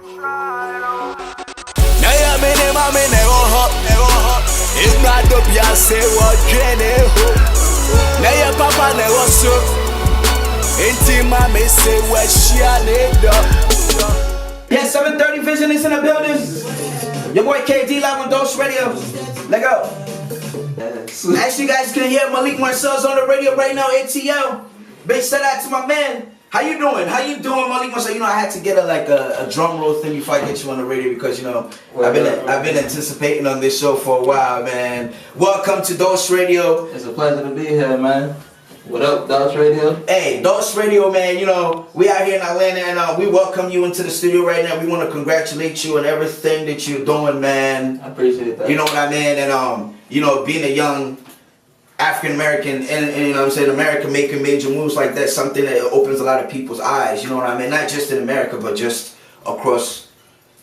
Yeah, 730 Vision is in the building. Your boy KD live on DOLSH RADIO. Let go. As you guys can hear, Malik Marcell's on the radio right now, INTL. Big shout out to my man. How you doing? Malik Marcell? You know, I had to get a drum roll thing before I get you on the radio because, you know, I've been anticipating on this show for a while, man. Welcome to DOLSH Radio. It's a pleasure to be here, man. What up, DOLSH Radio? Hey, DOLSH Radio, man, you know, we out here in Atlanta and we welcome you into the studio right now. We want to congratulate you on everything that you're doing, man. I appreciate that. You know what I mean? And, you know, being a young African-American and you know what I'm saying, America making major moves like that, something that opens a lot of people's eyes, you know what I mean? Not just in America, but just across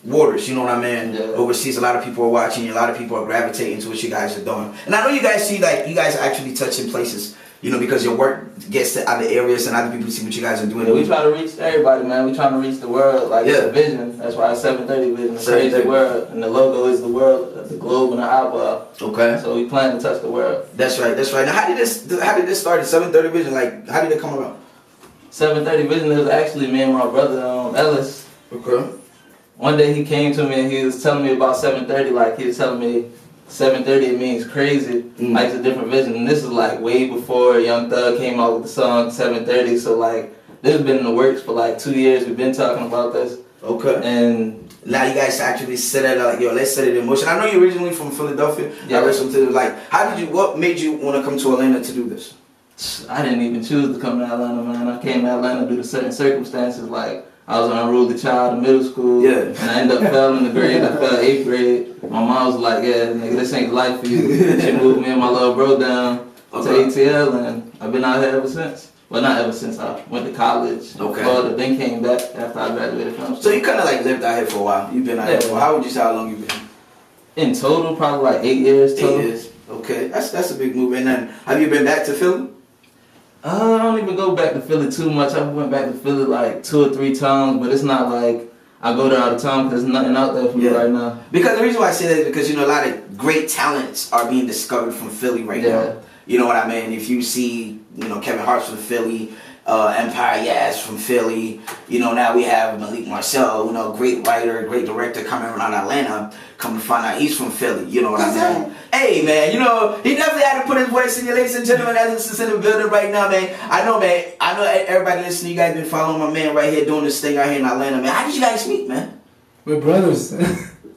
waters, you know what I mean? Yeah. Overseas, a lot of people are watching you, a lot of people are gravitating to what you guys are doing. And I know you guys see, like, you guys are actually touching places, you know, because your work gets to other areas and other people see what you guys are doing. Yeah, we try to reach everybody, man. We trying to reach the world, like the vision. That's why it's 730 Vision. It's the world, and the logo is the world, the globe and the eyeball. Okay. So we plan to touch the world. That's right. That's right. Now, how did this start? 730 Vision. Like, how did it come around? 730 Vision. It was actually me and my brother Ellis. Okay. One day he came to me and he was telling me about 730. Like, he was telling me 730 it means crazy. Like, it's a different vision. And this is like way before Young Thug came out with the song 730. So like, this has been in the works for like 2 years. We've been talking about this. Okay. And now you guys actually set it like, yo, let's set it in motion. I know you're originally from Philadelphia. Yeah. I listened to like, what made you want to come to Atlanta to do this? I didn't even choose to come to Atlanta, man. I came to Atlanta due to certain circumstances. Like, I was an unruly child in middle school. Yeah. And I ended up failing the grade. I fell 8th grade. My mom was like, yeah, nigga, this ain't life for you. She moved me and my little bro down to INTL, and I've been out here ever since. Well, not ever since. I went to college. Okay. Florida, then came back after I graduated from school. So you kind of like lived out here for a while. You've been out here for a while. How would you say how long you've been? In total, probably like 8 years total. 8 years. Okay. That's a big move. And then, have you been back to Philly? I don't even go back to Philly too much. I went back to Philly like 2 or 3 times, but it's not like I go there all the time because there's nothing out there for me right now. Because the reason why I say that is because, you know, a lot of great talents are being discovered from Philly right now. You know what I mean? If you see, you know, Kevin Hart's from Philly, Empire Yaz from Philly, you know, now we have Malik Marcell, you know, great writer, great director coming around Atlanta. Come to find out he's from Philly, you know what I mean? Hey, man, you know, he definitely had to put his voice in you, ladies and gentlemen, as this is in the building right now, man. I know everybody listening, you guys been following my man right here doing this thing out here in Atlanta, man. How did you guys meet, man? We're brothers.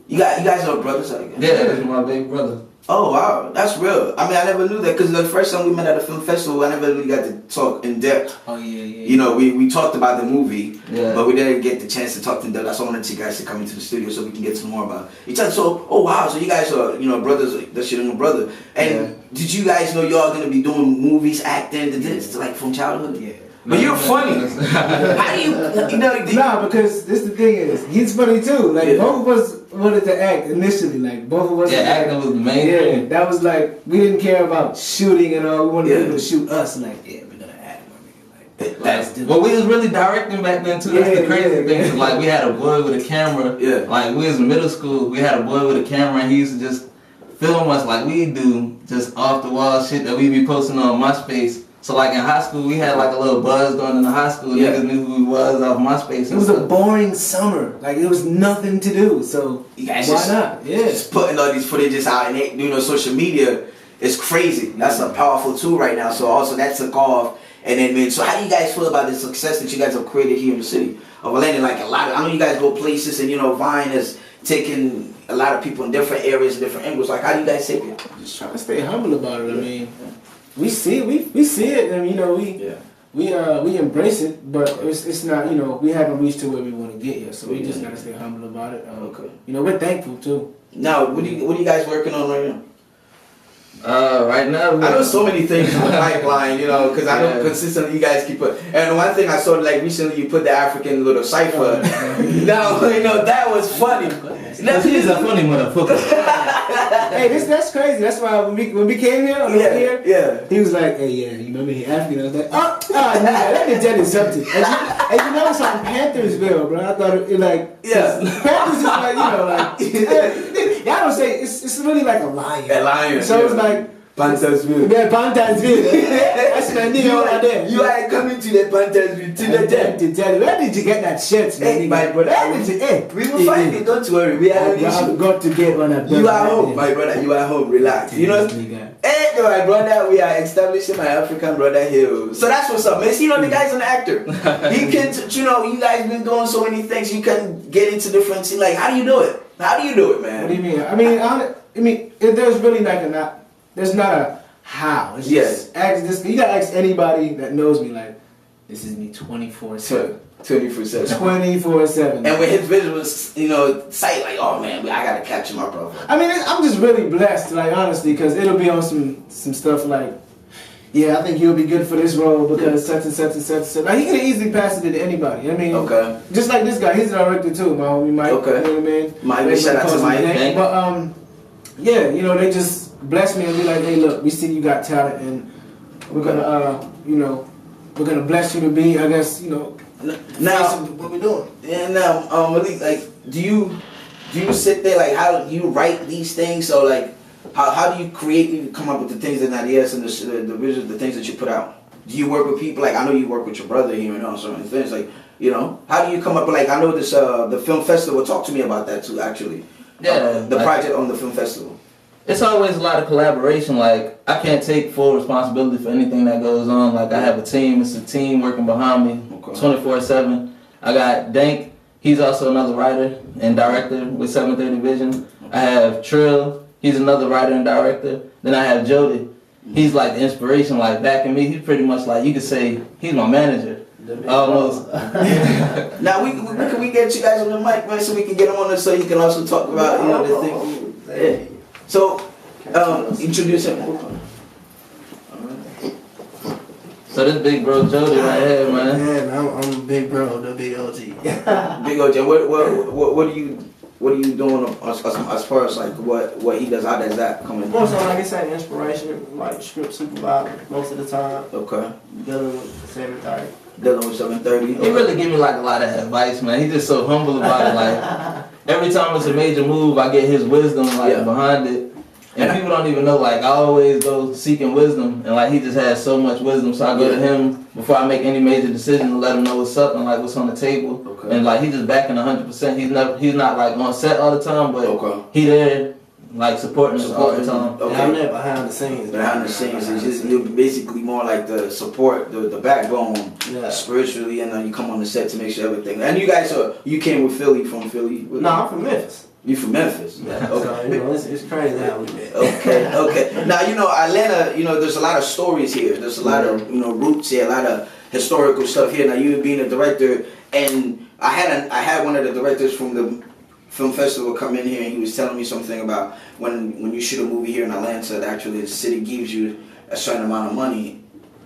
You guys are brothers, I guess? Yeah, that's my big brother. Oh, wow, that's real. I mean, I never knew that because the first time we met at a film festival, I never really got to talk in depth. Oh, yeah. You know, we talked about the movie, but we didn't get the chance to talk in depth. That's why I wanted you guys to come into the studio so we can get some more about each other. So, oh, wow, so you guys are, you know, brothers, that's your little brother. And did you guys know y'all going to be doing movies, acting, like from childhood? Yeah. But you're funny. How do you know? Nah, because this the thing is, he's funny too. Like both of us wanted to act initially. Like both of us. Yeah, acting was the main thing. That was like we didn't care about shooting and all. We wanted people to shoot us. Like we're gonna act, my nigga. Like well, we was really directing back then too. That's the crazy thing. Like we had a boy with a camera. Yeah. Like we was in middle school. We had a boy with a camera, and he used to just film us like we do, just off the wall shit that we be posting on MySpace. So like in high school, we had like a little buzz going in the high school. Niggas knew who we was off MySpace. It was a boring summer. Like it was nothing to do. So you guys why not? Yeah. Just putting all these footages out and you know, social media is crazy. That's a powerful tool right now. So also that took off. And then, so how do you guys feel about the success that you guys have created here in the city of Atlanta? Like I know you guys go places and, you know, Vine has taken a lot of people in different areas, different angles. Like how do you guys take it? Just trying to stay humble about it. I mean, we see it, and you know we embrace it, but it's not, you know, we haven't reached to where we want to get yet, so we just gotta stay humble about it. You know, we're thankful too. Now, what are you guys working on right now? Right now, I know so many things in the pipeline, you know, because I know consistently you guys keep put. And one thing I saw, like recently, you put the African little cipher. Now, you know, that was funny. He's a funny motherfucker. Hey, that's crazy. That's why when we came here, he was like, hey, yeah, you remember he asked me, and I was like, nigga, let me tell you something. And you know it's on Panthersville, bro. I thought it like, Panthers is like, you know, like, y'all don't say, it's really like a lion. A lion. So it's like, Panthersville. Yeah, Panthersville. That's my nigga right there. You are coming to the Panthersville, to the tent. To tell you, where did you get that shirt, Hey, my brother. We will find it, don't worry. We are I've got to get one of those. You are home, my brother. You are home. Relax. You know, hey, my brother, we are establishing my African brother here. So that's what's up, man. See, you know, the guy's an actor. He can, you know, you guys been doing so many things. You can get into different scenes. Like, how do you do it? How do you do it, man? What do you mean? I mean, there's really like there's not a how. It's just ask this. You gotta ask anybody that knows me. Like, this is me 24/7. 24/7. 24/7. And with his visuals, you know, sight, like, oh man, I gotta capture my brother. I mean, I'm just really blessed, like honestly, because it'll be on some stuff like, yeah, I think he'll be good for this role because such and such and such and such. Like, he could easily pass it to anybody. I mean, just like this guy, he's a director too, my homie Mike. Okay. You know what I mean? Mike, shout out to Mike. But yeah, you know, they just bless me and be like, hey, look, we see you got talent, and we're gonna, you know, we're gonna bless you to be, I guess, you know. Now, what we doing? Yeah, now, Malik, like, do you sit there, like, how do you write these things? So, like, how do you come up with the things and ideas and the visuals, the things that you put out? Do you work with people? Like, I know you work with your brother here and all certain things. Like, you know, how do you come up with, like, I know this, the film festival. Talk to me about that too, actually. Yeah, the project on the film festival. It's always a lot of collaboration. Like, I can't take full responsibility for anything that goes on. Like, I have a team. It's a team working behind me 24/7. I got Dank. He's also another writer and director with 730 Vision. I have Trill. He's another writer and director. Then I have Jody. He's like the inspiration, like backing me. He's pretty much like, you could say, he's my manager. Almost. Now can we get you guys on the mic, man, so we can get him on there so he can also talk about, you know, the thing. Yeah. So, introduce him. So this big bro Jody right here, man. Yeah, man, I'm big bro, the big OG. Big OG. What are you doing as far as like what he does? How does that come in? Most of the time, like I said, inspiration, like script supervisor most of the time. Okay. Dealing with 730. Dealing with 730. He really give me like a lot of advice, man. He's just so humble about it. Like every time it's a major move, I get his wisdom like behind it. And people don't even know, like, I always go seeking wisdom, and, like, he just has so much wisdom, so I go to him before I make any major decision to let him know what's up and, like, what's on the table. Okay. And, like, he's just backing 100%. He's not, like, on set all the time, but he there, like, supporting us all the time. Okay. Yeah, I'm there behind the scenes. Behind the scenes, it's just, you're basically more like the support, the backbone, spiritually, and then you come on the set to make sure everything. And you guys you came with Philly, from Philly? No, I'm from Memphis. You from Memphis? Yeah. Okay. So, you know, it's crazy how we met. Okay. Now, you know, Atlanta, you know, there's a lot of stories here. There's a lot of, you know, roots here, a lot of historical stuff here. Now, you being a director, and I had one of the directors from the film festival come in here, and he was telling me something about when you shoot a movie here in Atlanta, that actually the city gives you a certain amount of money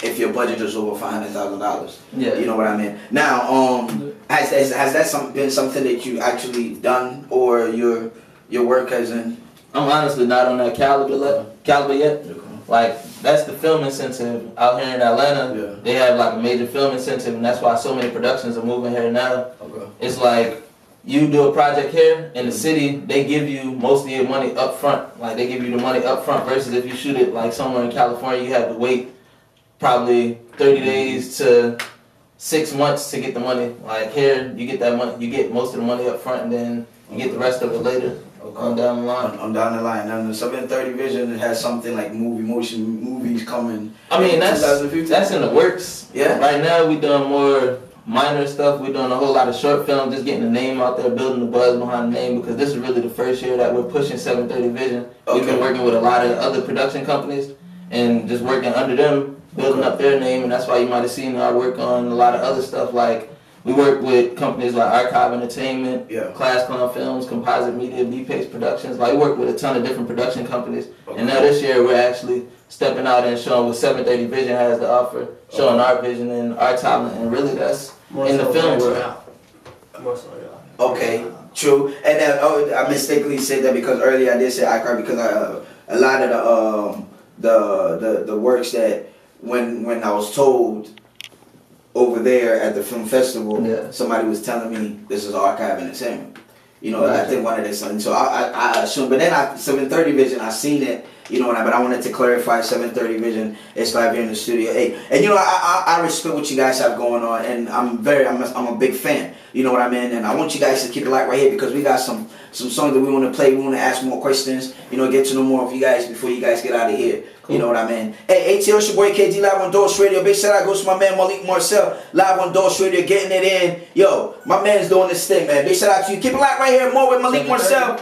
if your budget is over $500,000. Yeah. You know what I mean? Now, has that been something that you actually done, or your work has in? I'm honestly not on that caliber yet. Okay. Like, that's the film incentive out here in Atlanta. Yeah. They have like a major film incentive, and that's why so many productions are moving here now. Okay. It's like, you do a project here in the city, they give you most of your money up front. Like, they give you the money up front versus if you shoot it like somewhere in California, you have to wait probably 30 days to 6 months to get the money. Like, here, you get that money, you get most of the money up front, and then you get the rest of it later. On down the line. On down the line. And the 730 Vision has something like movies coming. I mean, that's in the works. Yeah. Right now, we doing more minor stuff. We're doing a whole lot of short films, just getting the name out there, building the buzz behind the name, because this is really the first year that we're pushing 730 Vision. Okay. We've been working with a lot of other production companies and just working under them, building up their name, and that's why you might have seen our work on a lot of other stuff. Like, we work with companies like Archive Entertainment, Class Clown Films, Composite Media, B-Pace Productions. Like, we work with a ton of different production companies. Okay. And now this year we're actually stepping out and showing what 730 Vision has to offer, showing our vision and our talent, and really that's more in the film world. Okay. True, and I mistakenly said that because earlier I did say iCard because a lot of the works that when I was told over there at the film festival, somebody was telling me this is archive entertainment. You know, I think one of this something. So I assume, but then 730 Vision, I seen it. You know, but I wanted to clarify 730 Vision is live here in the studio. Hey, and you know, I respect what you guys have going on, and I'm a big fan. You know what I mean? And I want you guys to keep it light right here because we got some songs that we want to play. We want to ask more questions. You know, get to know more of you guys before you guys get out of here. Cool. You know what I mean? Hey, ATL, it's your boy KD live on DOLSH Radio. Big shout out goes to my man Malik Marcell live on DOLSH Radio, getting it in. Yo, my man's doing this thing, man. Big shout out to you. Keep it light right here. More with Malik Marcell.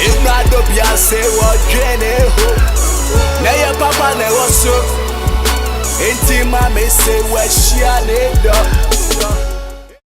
If not the Beyonce, what Jenny ho? Now your papa never so. Intima me say what she a need.